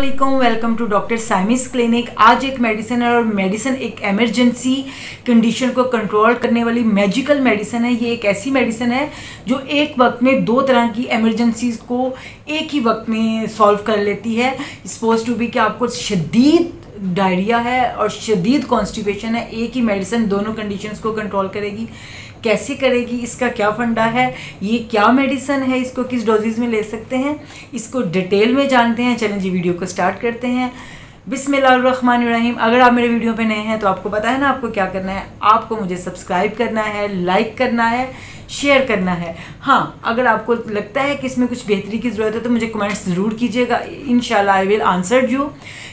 अस्सलामुअलैकुम, welcome to doctor साइमिस clinic. आज एक मेडिसिन है और मेडिसिन एक इमरजेंसी कंडीशन को कंट्रोल करने वाली मैजिकल मेडिसिन है। ये एक ऐसी मेडिसिन है जो एक वक्त में दो तरह की इमरजेंसीज को एक ही वक्त में सॉल्व कर लेती है। सपोज टू बी कि आपको शदीद डायरिया है और शदीद कॉन्स्टिपेशन है, एक ही मेडिसिन दोनों कंडीशंस को कंट्रोल करेगी। कैसे करेगी, इसका क्या फंडा है, ये क्या मेडिसिन है, इसको किस डोजेज में ले सकते हैं, इसको डिटेल में जानते हैं। चलें जी, वीडियो को स्टार्ट करते हैं। बिस्मिल्लाहिर्रहमानिर्रहीम। अगर आप मेरे वीडियो पे नए हैं तो आपको पता है ना आपको क्या करना है। आपको मुझे सब्सक्राइब करना है, लाइक करना है, शेयर करना है। हाँ, अगर आपको लगता है कि इसमें कुछ बेहतरी की ज़रूरत है तो मुझे कमेंट्स ज़रूर कीजिएगा, इंशाल्लाह आई विल आंसर यू।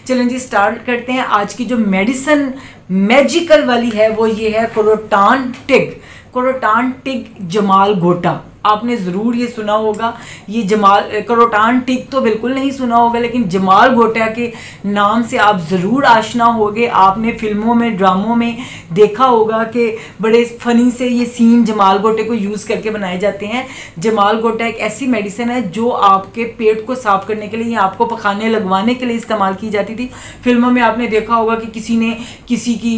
चलें जी, स्टार्ट करते हैं। आज की जो मेडिसिन मैजिकल वाली है वो ये है कोरोटान टिग। कोरोटान टिग जमाल गोटा, आपने ज़रूर ये सुना होगा। ये कोरोटान टिग तो बिल्कुल नहीं सुना होगा, लेकिन जमाल गोटा के नाम से आप ज़रूर आशना होगे। आपने फिल्मों में, ड्रामों में देखा होगा कि बड़े फ़नी से ये सीन जमाल गोटे को यूज़ करके बनाए जाते हैं। जमाल गोटा एक ऐसी मेडिसिन है जो आपके पेट को साफ़ करने के लिए या आपको पखाने लगवाने के लिए इस्तेमाल की जाती थी। फिल्मों में आपने देखा होगा कि किसी ने किसी की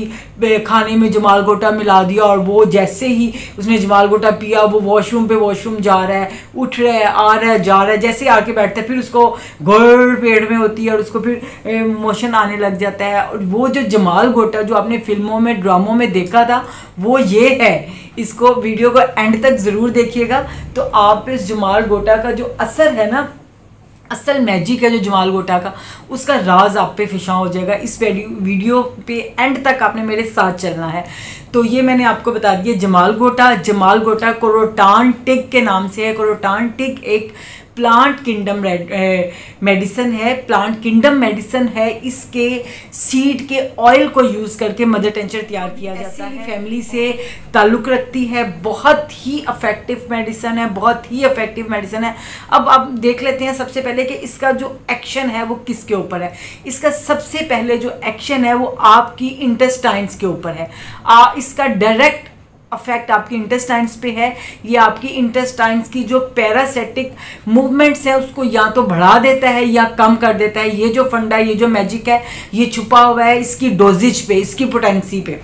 खाने में जमाल गोटा मिला दिया और वो जैसे ही उसने जमाल गोटा पिया वो वॉशरूम जा रहा है, उठ रहा है, आ रहा है, जा रहा है, जैसे आके बैठता है फिर उसको घोड़ पेट में होती है और उसको फिर मोशन आने लग जाता है। और वो जो जमाल गोटा जो आपने फिल्मों में, ड्रामों में देखा था वो ये है। इसको वीडियो को एंड तक ज़रूर देखिएगा तो आप इस जमाल गोटा का जो असर है ना, असल मैजिक है जो जमाल गोटा का, उसका राज आप पे फिशा हो जाएगा। इस वीडियो पे एंड तक आपने मेरे साथ चलना है। तो ये मैंने आपको बता दिया जमाल गोटा कोरोटान टिग के नाम से है। कोरोटान टिग एक प्लांट किंगडम मेडिसिन है, प्लांट किंगडम मेडिसिन है। इसके सीड के ऑयल को यूज़ करके मदर टिंचर तैयार किया जाता है। फैमिली से ताल्लुक़ रखती है, बहुत ही इफ़ेक्टिव मेडिसिन है, बहुत ही इफ़ेक्टिव मेडिसिन है। अब आप देख लेते हैं सबसे पहले कि इसका जो एक्शन है वो किसके ऊपर है। इसका सबसे पहले जो एक्शन है वो आपकी इंटेस्टाइन्स के ऊपर है। इसका डायरेक्ट अफेक्ट आपकी इंटेस्टाइन्स पे है। ये आपकी इंटेस्टाइन्स की जो पैरासिटिक मूवमेंट्स है उसको या तो बढ़ा देता है या कम कर देता है। ये जो फंडा, ये जो मैजिक है, ये छुपा हुआ है इसकी डोजेज पे, इसकी पोटेंसी पे।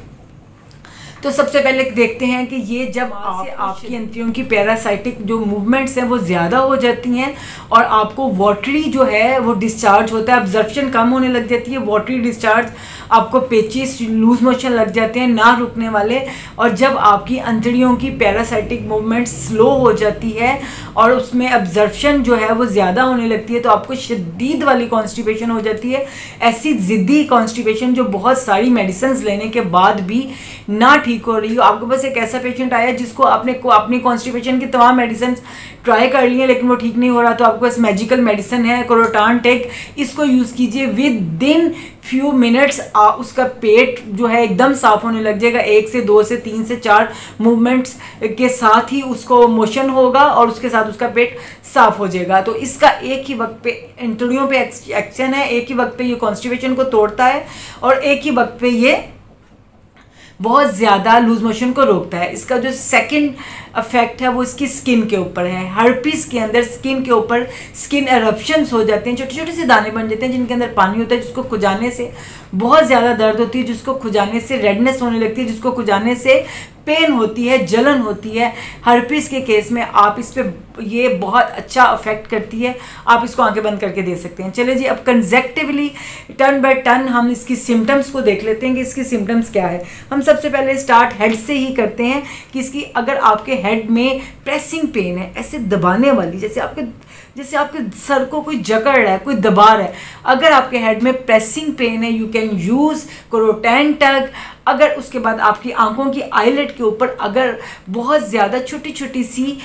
तो सबसे पहले देखते हैं कि ये जब आपकी अंत्रियों की पैरासाइटिक जो मूवमेंट्स हैं वो ज़्यादा हो जाती हैं और आपको वाटरी जो है वो डिस्चार्ज होता है, अब्जॉर्प्शन कम होने लग जाती है, वाटरी डिस्चार्ज, आपको पेचिस, लूज मोशन लग जाते हैं ना रुकने वाले। और जब आपकी अंतड़ियों की पैरासाइटिक मूवमेंट स्लो हो जाती है और उसमें अब्जॉर्प्शन जो है वो ज़्यादा होने लगती है तो आपको शदीद वाली कॉन्स्टिपेशन हो जाती है। ऐसी ज़िद्दी कॉन्स्टिपेशन जो बहुत सारी मेडिसिन लेने के बाद भी ना ठीक हो रही हो। आपको बस एक ऐसा पेशेंट आया जिसको अपनी कॉन्स्टिपेशन की तमाम मेडिसिन ट्राई कर ली है लेकिन वो ठीक नहीं हो रहा, तो आपको इस मैजिकल मेडिसिन है कोरोटान टिग, इसको यूज़ कीजिए। विद इन फ्यू मिनट्स उसका पेट जो है एकदम साफ होने लग जाएगा। 1 से 2 से 3 से 4 मूवमेंट्स के साथ ही उसको मोशन होगा और उसके साथ उसका पेट साफ हो जाएगा। तो इसका एक ही वक्त पे इंतड़ियों पे एक्शन है, एक ही वक्त पे ये कॉन्स्टिपेशन को तोड़ता है और एक ही वक्त पे ये बहुत ज़्यादा लूज मोशन को रोकता है। इसका जो सेकंड इफेक्ट है वो इसकी स्किन के ऊपर है। हर्पीस के अंदर स्किन के ऊपर स्किन एरप्शंस हो जाते हैं, छोटे छोटे से दाने बन जाते हैं जिनके अंदर पानी होता है, जिसको खुजाने से बहुत ज़्यादा दर्द होती है, जिसको खुजाने से रेडनेस होने लगती है, जिसको खुजाने से पेन होती है, जलन होती है। हर्पीस के केस में आप इस पे ये बहुत अच्छा अफेक्ट करती है, आप इसको आंखें बंद करके दे सकते हैं। चलिए जी, अब कंसेक्टिवली टर्न बाय टर्न हम इसकी सिम्टम्स को देख लेते हैं कि इसकी सिम्टम्स क्या है। हम सबसे पहले स्टार्ट हेड से ही करते हैं कि इसकी अगर आपके हेड में प्रेसिंग पेन है, ऐसे दबाने वाली, जैसे आपके सर को कोई जकड़ रहा है, कोई दबा रहा है, अगर आपके हेड में प्रेसिंग पेन है यू कैन यूज़ कोरोटान टिग। अगर उसके बाद आपकी आंखों की आईलेट के ऊपर अगर बहुत ज़्यादा छोटी छोटी सी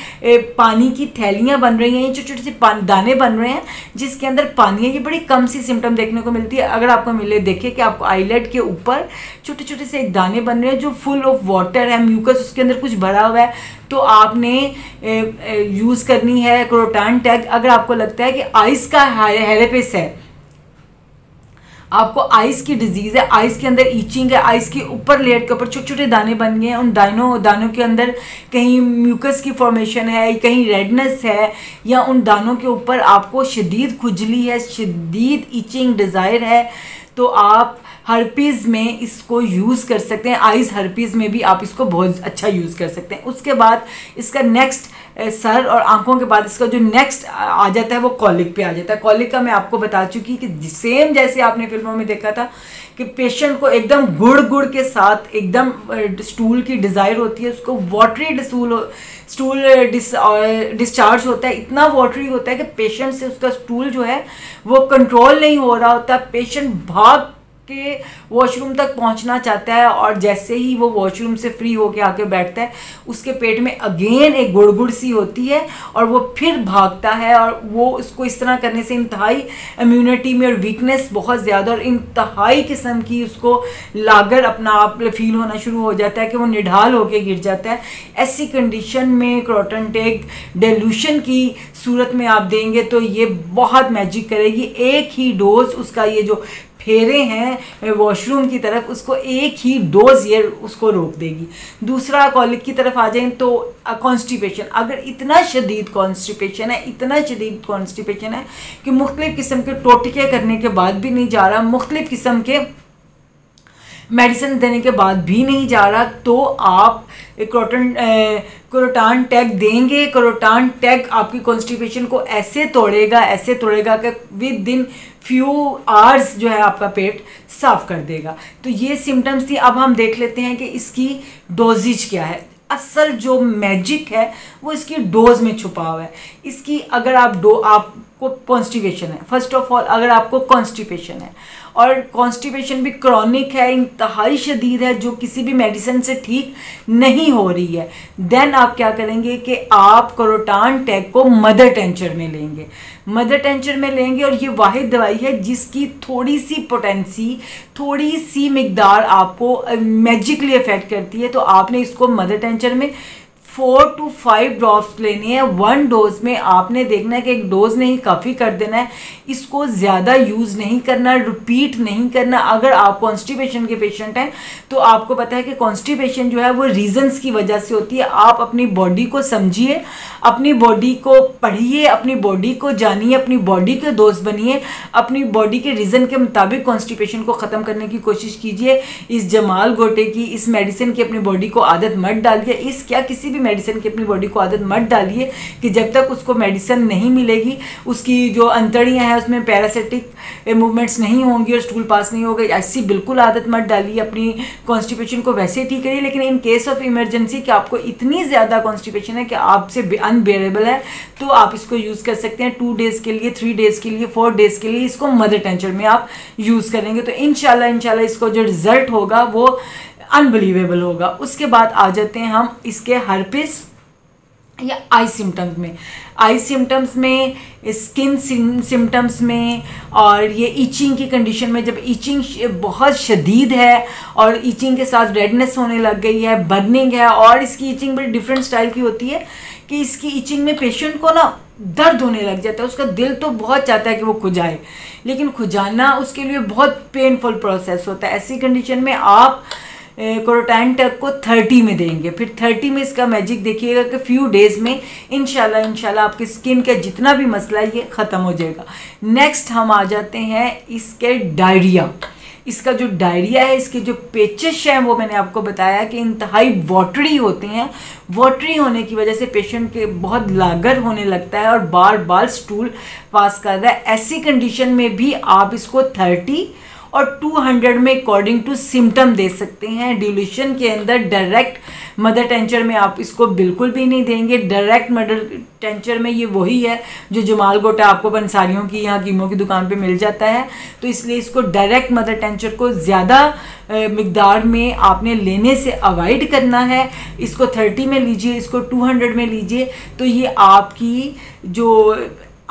पानी की थैलियाँ बन रही हैं, छोटे छोटे से दाने बन रहे हैं जिसके अंदर पानी है, ये बड़ी कम सी सिम्टम देखने को मिलती है। अगर आपको मिले, देखिए कि आपको आईलेट के ऊपर छोटे छोटे से एक दाने बन रहे हैं जो फुल ऑफ वाटर है, म्यूकस उसके अंदर कुछ भरा हुआ है, तो आपने यूज़ करनी है कोरोटान टिग। अगर आपको लगता है कि आइस का हेरेपिस है, आपको आइस की डिजीज़ है, आइस के अंदर ईचिंग है, आइस के ऊपर लेयर के ऊपर छोटे छोटे दाने बन गए हैं, उन दानों के अंदर कहीं म्यूकस की फॉर्मेशन है, कहीं रेडनेस है, या उन दानों के ऊपर आपको शदीद खुजली है, शदीद ईचिंग डिज़ायर है, तो आप हर्पीज़ में इसको यूज़ कर सकते हैं। आइज़ हर्पीज़ में भी आप इसको बहुत अच्छा यूज़ कर सकते हैं। उसके बाद इसका नेक्स्ट सर और आंखों के बाद इसका जो नेक्स्ट आ जाता है वो कॉलिक पे आ जाता है। कॉलिक का मैं आपको बता चुकी कि सेम जैसे आपने फिल्मों में देखा था कि पेशेंट को एकदम गुड़ के साथ एकदम स्टूल की डिज़ायर होती है, उसको वाटरी स्टूल डिस्चार्ज होता है, इतना वाटरी होता है कि पेशेंट से उसका स्टूल जो है वो कंट्रोल नहीं हो रहा होता, पेशेंट भाग के वॉशरूम तक पहुंचना चाहता है, और जैसे ही वो वॉशरूम से फ्री होके आके बैठता है उसके पेट में अगेन एक गुड़गुड़ सी होती है और वो फिर भागता है, और वो उसको इस तरह करने से इंतहाई इम्यूनिटी में और वीकनेस बहुत ज़्यादा और इंतहाई किस्म की उसको लागर अपना आप फील होना शुरू हो जाता है कि वो निढाल होके गिर जाता है। ऐसी कंडीशन में क्रोटनटेक डेल्यूशन की सूरत में आप देंगे तो ये बहुत मैजिक करेगी। एक ही डोज उसका ये जो फेरे हैं वॉशरूम की तरफ, उसको एक ही डोज ये उसको रोक देगी। दूसरा कॉलिक की तरफ आ जाएं तो कॉन्स्टिपेशन, अगर इतना शदीद कॉन्स्टिपेशन है, इतना शदीद कॉन्स्टिपेशन है कि मुख्तलिफ किस्म के टोटके करने के बाद भी नहीं जा रहा, मुख्तलिफ किस्म के मेडिसिन देने के बाद भी नहीं जा रहा, तो आप क्रोटान टैग देंगे। क्रोटान टैग आपकी कॉन्स्टिपेशन को ऐसे तोड़ेगा कि विद इन फ्यू आवर्स जो है आपका पेट साफ कर देगा। तो ये सिम्टम्स थी। अब हम देख लेते हैं कि इसकी डोजेज क्या है। असल जो मैजिक है वो इसकी डोज में छुपा हुआ है। इसकी अगर आपको कॉन्स्टिपेशन है, फर्स्ट ऑफ ऑल अगर आपको कॉन्स्टिपेशन है और कॉन्स्टिपेशन भी क्रॉनिक है, इंतहाई शदीद है, जो किसी भी मेडिसिन से ठीक नहीं हो रही है, देन आप क्या करेंगे कि आप क्रोटान टैग को मदर टेंचर में लेंगे। मदर टेंचर में लेंगे और ये वाहिद दवाई है जिसकी थोड़ी सी पोटेंसी, थोड़ी सी मिकदार आपको मैजिकली अफेक्ट करती है। तो आपने इसको मदर टेंचर में 4 to 5 ड्रॉप्स लेनी है। 1 डोज में आपने देखना है कि एक डोज नहीं काफ़ी कर देना है, इसको ज़्यादा यूज़ नहीं करना, रिपीट नहीं करना। अगर आप कॉन्स्टिपेशन के पेशेंट हैं तो आपको पता है कि कॉन्स्टिपेशन जो है वो रीजंस की वजह से होती है। आप अपनी बॉडी को समझिए, अपनी बॉडी को पढ़िए, अपनी बॉडी को जानिए, अपनी बॉडी के दोस्त बनिए, अपनी बॉडी के रीज़न के मुताबिक कॉन्स्टिपेशन को ख़त्म करने की कोशिश कीजिए। इस जमाल गोटे की, इस मेडिसिन की अपनी बॉडी को आदत मत डालिए। इस क्या किसी भी मेडिसिन की अपनी बॉडी को आदत मत डालिए कि जब तक उसको मेडिसिन नहीं मिलेगी, उसकी जो अंतड़ियाँ हैं उसमें पैरासिटिक मूवमेंट्स नहीं होंगी और स्टूल पास नहीं होगा, ऐसी बिल्कुल आदत मत डालिए। अपनी कॉन्स्टिपेशन को वैसे ठीक करिए, लेकिन इन केस ऑफ इमरजेंसी कि आपको इतनी ज़्यादा कॉन्स्टिपेशन है कि आपसे अनबेरेबल है, तो आप इसको यूज़ कर सकते हैं 2 डेज़ के लिए, 3 डेज़ के लिए, 4 डेज़ के लिए। इसको मदर टेंचर में आप यूज़ करेंगे तो इंशाल्लाह इसको जो रिजल्ट होगा वो अनबिलीवेबल होगा। उसके बाद आ जाते हैं हम इसके हर्पिस या आई सिम्टम्स में। आई सिम्टम्स में, स्किन सिम्टम्स में, और ये ईचिंग की कंडीशन में, जब ईचिंग बहुत शदीद है और ईचिंग के साथ रेडनेस होने लग गई है, बर्निंग है, और इसकी ईचिंग बड़ी डिफरेंट स्टाइल की होती है कि इसकी ईचिंग में पेशेंट को ना दर्द होने लग जाता है। उसका दिल तो बहुत चाहता है कि वो खुजाए, लेकिन खुजाना उसके लिए बहुत पेनफुल प्रोसेस होता है। ऐसी कंडीशन में आप क्रोटान टैग को 30 में देंगे, फिर 30 में इसका मैजिक देखिएगा कि फ्यू डेज में इंशाल्लाह आपकी स्किन का जितना भी मसला है ये ख़त्म हो जाएगा। नेक्स्ट हम आ जाते हैं इसके डायरिया। इसका जो डायरिया है, इसके जो पेचिश हैं वो मैंने आपको बताया कि इंतहाई वाटरी होते हैं। वाटरी होने की वजह से पेशेंट के बहुत लागर होने लगता है और बार बार स्टूल पास कर रहा है। ऐसी कंडीशन में भी आप इसको 30 और 200 में अकॉर्डिंग टू सिम्टम दे सकते हैं। डिल्यूशन के अंदर डायरेक्ट मदर टेंचर में आप इसको बिल्कुल भी नहीं देंगे। डायरेक्ट मदर टेंचर में ये वही है जो जमाल गोटा आपको पंसारियों की यहाँ कीमों की दुकान पे मिल जाता है, तो इसलिए इसको डायरेक्ट मदर टेंचर को ज़्यादा मिकदार में आपने लेने से अवॉइड करना है। इसको 30 में लीजिए, इसको 200 में लीजिए, तो ये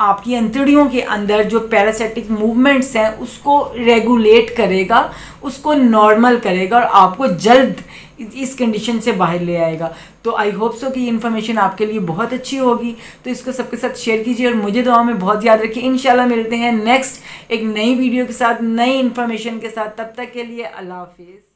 आपकी अंतड़ियों के अंदर जो पैरासिटिक मूवमेंट्स हैं उसको रेगुलेट करेगा, उसको नॉर्मल करेगा और आपको जल्द इस कंडीशन से बाहर ले आएगा। तो आई होप सो कि ये इन्फॉर्मेशन आपके लिए बहुत अच्छी होगी, तो इसको सबके साथ शेयर कीजिए और मुझे दुआ में बहुत याद रखिए। इंशाल्लाह मिलते हैं नेक्स्ट एक नई वीडियो के साथ, नई इन्फॉर्मेशन के साथ। तब तक के लिए अल्लाह हाफिज़।